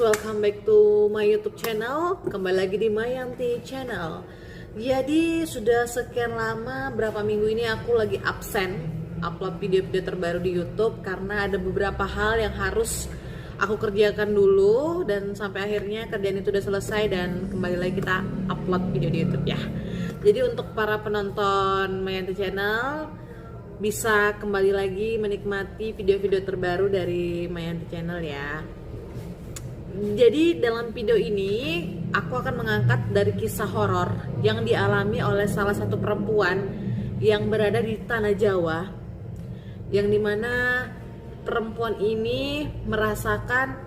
welcome back to my YouTube channel. Kembali lagi di Mayanti Channel. Jadi sudah sekian lama, berapa minggu ini aku lagi absen upload video-video terbaru di YouTube karena ada beberapa hal yang harus aku kerjakan dulu, dan sampai akhirnya kerjaan itu udah selesai dan kembali lagi kita upload video di YouTube ya. Jadi untuk para penonton Mayanti Channel bisa kembali lagi menikmati video-video terbaru dari Mayanti Channel ya. Jadi dalam video ini aku akan mengangkat dari kisah horor yang dialami oleh salah satu perempuan yang berada di tanah Jawa, yang dimana perempuan ini merasakan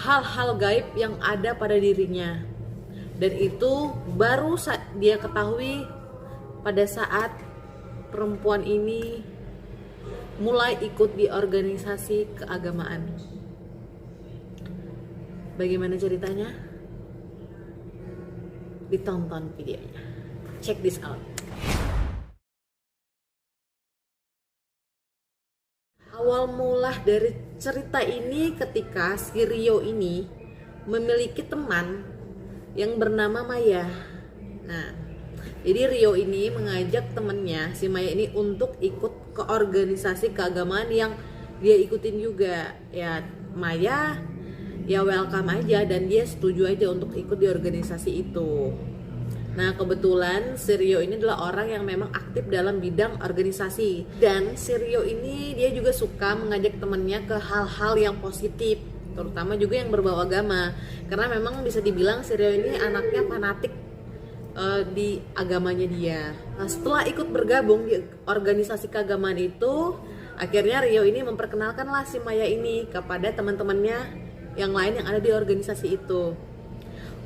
hal-hal gaib yang ada pada dirinya, dan itu baru dia ketahui pada saat perempuan ini mulai ikut di organisasi keagamaan. Bagaimana ceritanya? Ditonton videonya. Check this out. Awal mula dari cerita ini ketika si Rio ini memiliki teman yang bernama Maya. Nah, jadi Rio ini mengajak temannya si Maya ini untuk ikut ke organisasi keagamaan yang dia ikutin juga. Ya, Maya ya welcome aja dan dia setuju aja untuk ikut di organisasi itu. Nah, kebetulan si Rio ini adalah orang yang memang aktif dalam bidang organisasi, dan si Rio ini dia juga suka mengajak temennya ke hal-hal yang positif, terutama juga yang berbau agama, karena memang bisa dibilang si Rio ini anaknya fanatik di agamanya dia. Nah, setelah ikut bergabung di organisasi keagamaan itu, akhirnya Rio ini memperkenalkanlah si Maya ini kepada teman-temannya yang lain yang ada di organisasi itu.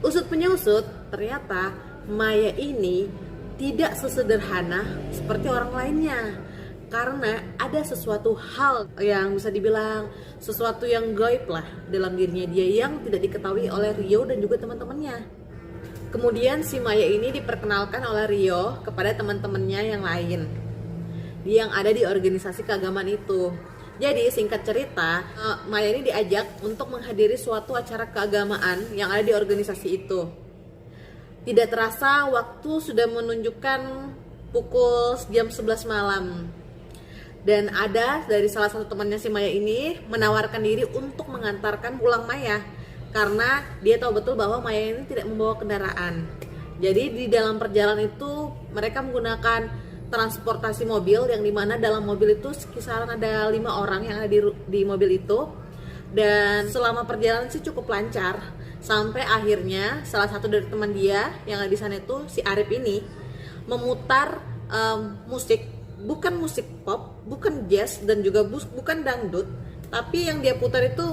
Usut punya usut, ternyata Maya ini tidak sesederhana seperti orang lainnya, karena ada sesuatu hal yang bisa dibilang sesuatu yang gaib lah dalam dirinya dia yang tidak diketahui oleh Rio dan juga teman-temannya. Kemudian si Maya ini diperkenalkan oleh Rio kepada teman-temannya yang lain yang ada di organisasi keagamaan itu. Jadi singkat cerita, Maya ini diajak untuk menghadiri suatu acara keagamaan yang ada di organisasi itu. Tidak terasa waktu sudah menunjukkan pukul jam 11 malam. Dan ada dari salah satu temannya si Maya ini menawarkan diri untuk mengantarkan pulang Maya, karena dia tahu betul bahwa Maya ini tidak membawa kendaraan. Jadi di dalam perjalanan itu mereka menggunakan transportasi mobil, yang dimana dalam mobil itu kisaran ada 5 orang yang ada di mobil itu. Dan selama perjalanan sih cukup lancar, sampai akhirnya salah satu dari teman dia yang ada di sana itu si Arif ini memutar musik, bukan musik pop, bukan jazz, dan juga bukan dangdut, tapi yang dia putar itu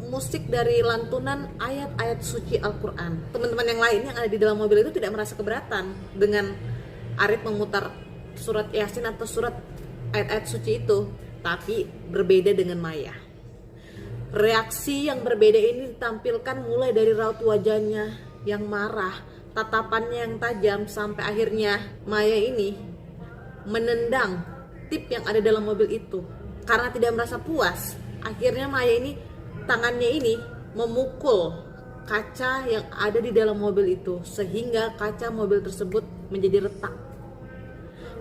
musik dari lantunan ayat-ayat suci Al-Quran. Teman-teman yang lain yang ada di dalam mobil itu tidak merasa keberatan dengan Arif memutar surat Yasin atau surat ayat-ayat suci itu, tapi berbeda dengan Maya. Reaksi yang berbeda ini ditampilkan mulai dari raut wajahnya yang marah, tatapannya yang tajam, sampai akhirnya Maya ini menendang tip yang ada dalam mobil itu. Karena tidak merasa puas, akhirnya Maya ini tangannya ini memukul kaca yang ada di dalam mobil itu, sehingga kaca mobil tersebut menjadi retak.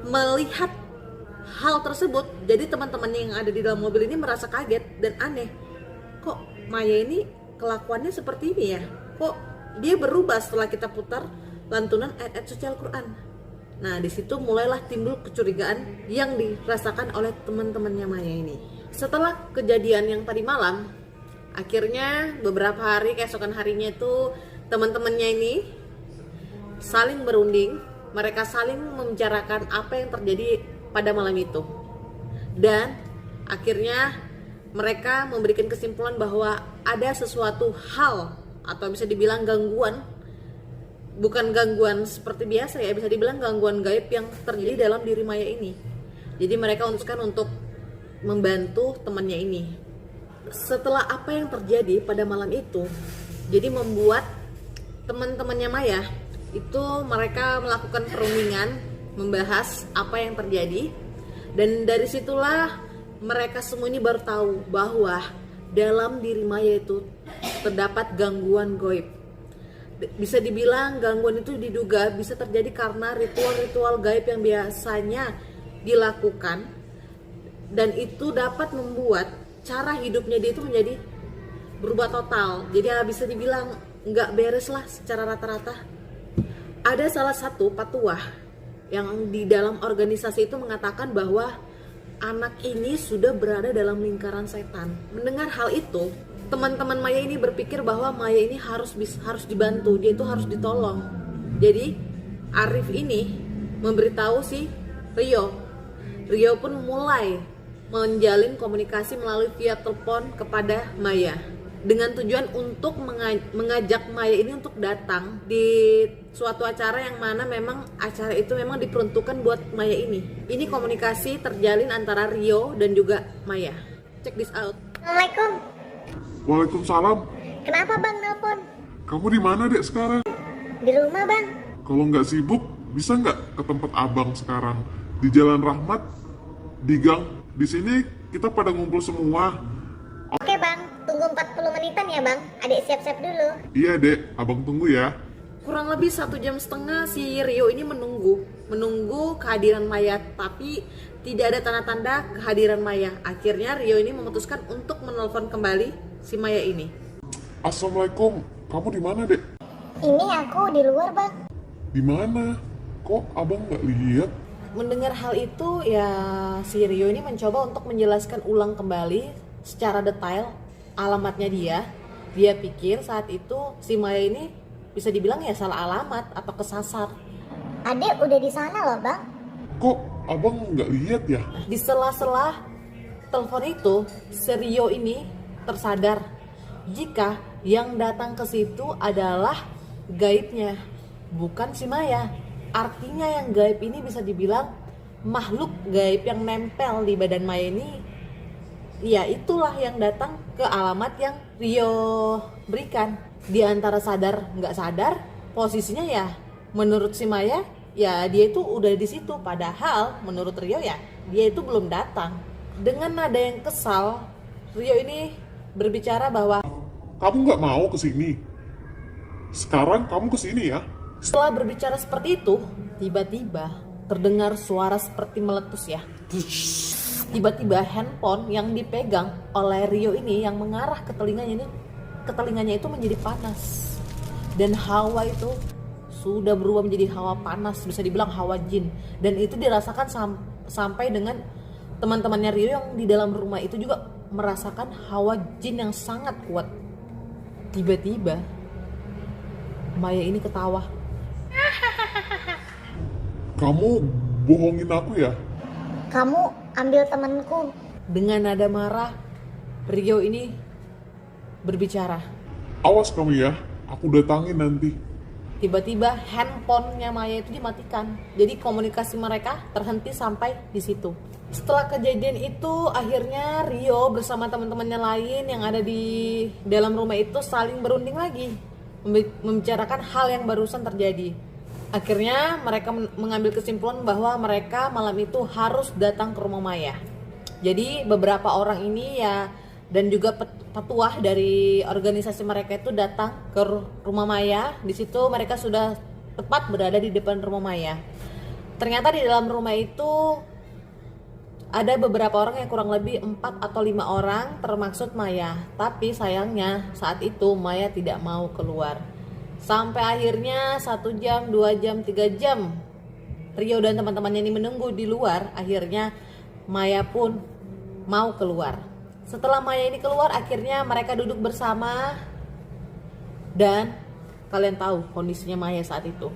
Melihat hal tersebut, jadi teman-temannya yang ada di dalam mobil ini merasa kaget dan aneh. Kok Maya ini kelakuannya seperti ini ya? Kok dia berubah setelah kita putar lantunan ayat-ayat suci Al-Quran? Nah, di situ mulailah timbul kecurigaan yang dirasakan oleh teman-temannya Maya ini. Setelah kejadian yang tadi malam, akhirnya beberapa hari keesokan harinya itu teman-temannya ini saling berunding. Mereka saling membicarakan apa yang terjadi pada malam itu, dan akhirnya mereka memberikan kesimpulan bahwa ada sesuatu hal atau bisa dibilang gangguan, bukan gangguan seperti biasa ya, bisa dibilang gangguan gaib yang terjadi dalam diri Maya ini. Jadi mereka memutuskan untuk membantu temannya ini. Setelah apa yang terjadi pada malam itu, jadi membuat teman-temannya Maya itu mereka melakukan perundingan, membahas apa yang terjadi, dan dari situlah mereka semua ini baru tahu bahwa dalam diri Maya itu terdapat gangguan gaib. Bisa dibilang gangguan itu diduga bisa terjadi karena ritual-ritual gaib yang biasanya dilakukan, dan itu dapat membuat cara hidupnya dia itu menjadi berubah total. Jadi bisa dibilang nggak beres lah secara rata-rata. Ada salah satu patuah yang di dalam organisasi itu mengatakan bahwa anak ini sudah berada dalam lingkaran setan. Mendengar hal itu, teman-teman Maya ini berpikir bahwa Maya ini harus dibantu, dia itu harus ditolong. Jadi Arif ini memberitahu si Rio. Rio pun mulai menjalin komunikasi melalui via telepon kepada Maya dengan tujuan untuk mengajak Maya ini untuk datang di suatu acara yang mana memang acara itu memang diperuntukkan buat Maya ini. Ini komunikasi terjalin antara Rio dan juga Maya. Check this out. Assalamualaikum. Waalaikumsalam. Kenapa bang nelpon? Kamu di mana dek sekarang? Di rumah bang. Kalau nggak sibuk, bisa nggak ke tempat abang sekarang? Di Jalan Rahmat, di gang. Di sini kita pada ngumpul semua. Oke bang, tunggu 40 menitan ya bang. Adik siap-siap dulu. Iya dek, abang tunggu ya. Kurang lebih 1,5 jam si Rio ini menunggu kehadiran Maya, tapi tidak ada tanda-tanda kehadiran Maya. Akhirnya Rio ini memutuskan untuk menelpon kembali si Maya ini. Assalamualaikum, kamu di mana dek? Ini aku di luar bang. Di mana? Kok abang nggak lihat? Mendengar hal itu ya si Rio ini mencoba untuk menjelaskan ulang kembali secara detail alamatnya dia. Dia pikir saat itu si Maya ini bisa dibilang ya salah alamat atau kesasar. Adik udah di sana loh bang. Kok abang nggak lihat ya? Di sela-sela telepon itu, si Rio ini tersadar jika yang datang ke situ adalah gaibnya, bukan si Maya. Artinya yang gaib ini bisa dibilang makhluk gaib yang nempel di badan Maya ini. Ya itulah yang datang ke alamat yang Rio berikan. Di antara sadar nggak sadar, posisinya ya menurut si Maya ya dia itu udah di situ, padahal menurut Rio ya dia itu belum datang. Dengan nada yang kesal, Rio ini berbicara bahwa Kamu nggak mau kesini? Sekarang kamu kesini ya? setelah berbicara seperti itu, tiba-tiba terdengar suara seperti meletus ya. Tiba-tiba handphone yang dipegang oleh Rio ini yang mengarah ke telinganya itu menjadi panas. Dan hawa itu sudah berubah menjadi hawa panas, bisa dibilang hawa jin. Dan itu dirasakan sampai dengan teman-temannya Rio yang di dalam rumah itu juga merasakan hawa jin yang sangat kuat. Tiba-tiba Maya ini ketawa. Kamu bohongin aku ya? Kamu ambil temanku. Dengan nada marah, Rio ini berbicara. Awas kamu ya, aku datangin nanti. Tiba-tiba handphonenya Maya itu dimatikan. Jadi komunikasi mereka terhenti sampai di situ. Setelah kejadian itu, akhirnya Rio bersama teman-temannya lain yang ada di dalam rumah itu saling berunding lagi, membicarakan hal yang barusan terjadi. Akhirnya mereka mengambil kesimpulan bahwa mereka malam itu harus datang ke rumah Maya. Jadi beberapa orang ini ya dan juga petuah dari organisasi mereka itu datang ke rumah Maya. Di situ mereka sudah tepat berada di depan rumah Maya. Ternyata di dalam rumah itu ada beberapa orang yang kurang lebih 4 atau 5 orang termasuk Maya. Tapi sayangnya saat itu Maya tidak mau keluar. Sampai akhirnya 1 jam, 2 jam, 3 jam Rio dan teman-temannya ini menunggu di luar. Akhirnya Maya pun mau keluar. Setelah Maya ini keluar, akhirnya mereka duduk bersama. Dan kalian tahu kondisinya Maya saat itu,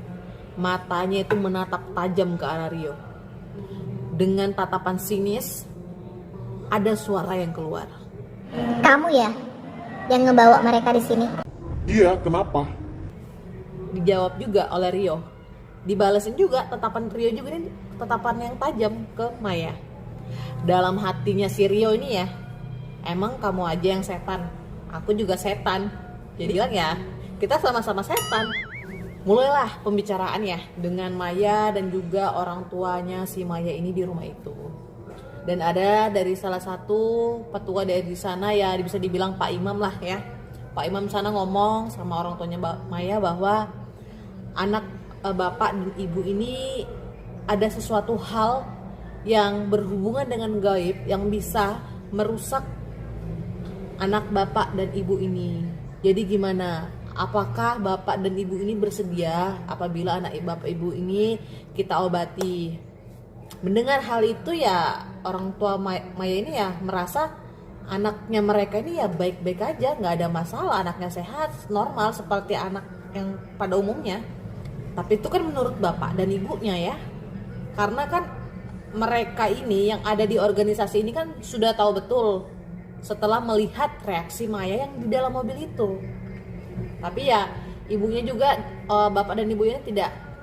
matanya itu menatap tajam ke arah Rio. Dengan tatapan sinis, ada suara yang keluar. Kamu ya yang ngebawa mereka di sini. Iya, kenapa? Dijawab juga oleh Rio. Dibalesin juga tatapan Rio juga, ini tatapan yang tajam ke Maya. Dalam hatinya si Rio ini ya, emang kamu aja yang setan, aku juga setan. Jadi bilang ya, kita sama-sama setan. Mulailah pembicaraan ya dengan Maya dan juga orang tuanya si Maya ini di rumah itu. Dan ada dari salah satu petua dari sana ya, bisa dibilang Pak Imam lah ya. Pak Imam sana ngomong sama orang tuanya Maya bahwa anak bapak dan ibu ini ada sesuatu hal yang berhubungan dengan gaib yang bisa merusak anak bapak dan ibu ini. Jadi gimana? Apakah bapak dan ibu ini bersedia apabila anak bapak ibu ini kita obati? Mendengar hal itu ya orang tua Maya ini ya merasa anaknya mereka ini ya baik-baik aja, nggak ada masalah, anaknya sehat, normal seperti anak yang pada umumnya. Tapi itu kan menurut bapak dan ibunya ya, karena kan mereka ini yang ada di organisasi ini kan sudah tahu betul setelah melihat reaksi Maya yang di dalam mobil itu. Tapi ya ibunya juga bapak dan ibunya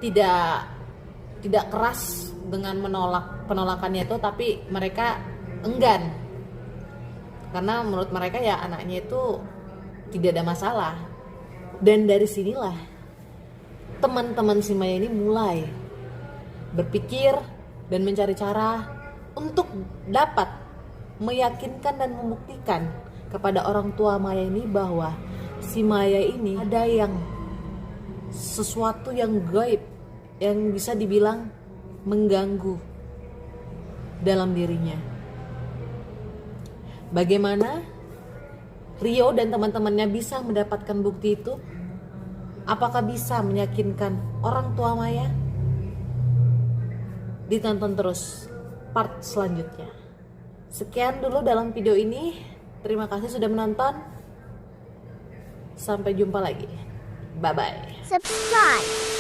tidak keras dengan menolak penolakannya itu, tapi mereka enggan karena menurut mereka ya anaknya itu tidak ada masalah. Dan dari sinilah teman-teman si Maya ini mulai berpikir dan mencari cara untuk dapat meyakinkan dan membuktikan kepada orang tua Maya ini bahwa si Maya ini ada yang sesuatu yang gaib yang bisa dibilang mengganggu dalam dirinya. Bagaimana Rio dan teman-temannya bisa mendapatkan bukti itu? Apakah bisa meyakinkan orang tua Maya? Ditonton terus part selanjutnya. Sekian dulu dalam video ini. Terima kasih sudah menonton. Sampai jumpa lagi. Bye-bye. Subscribe.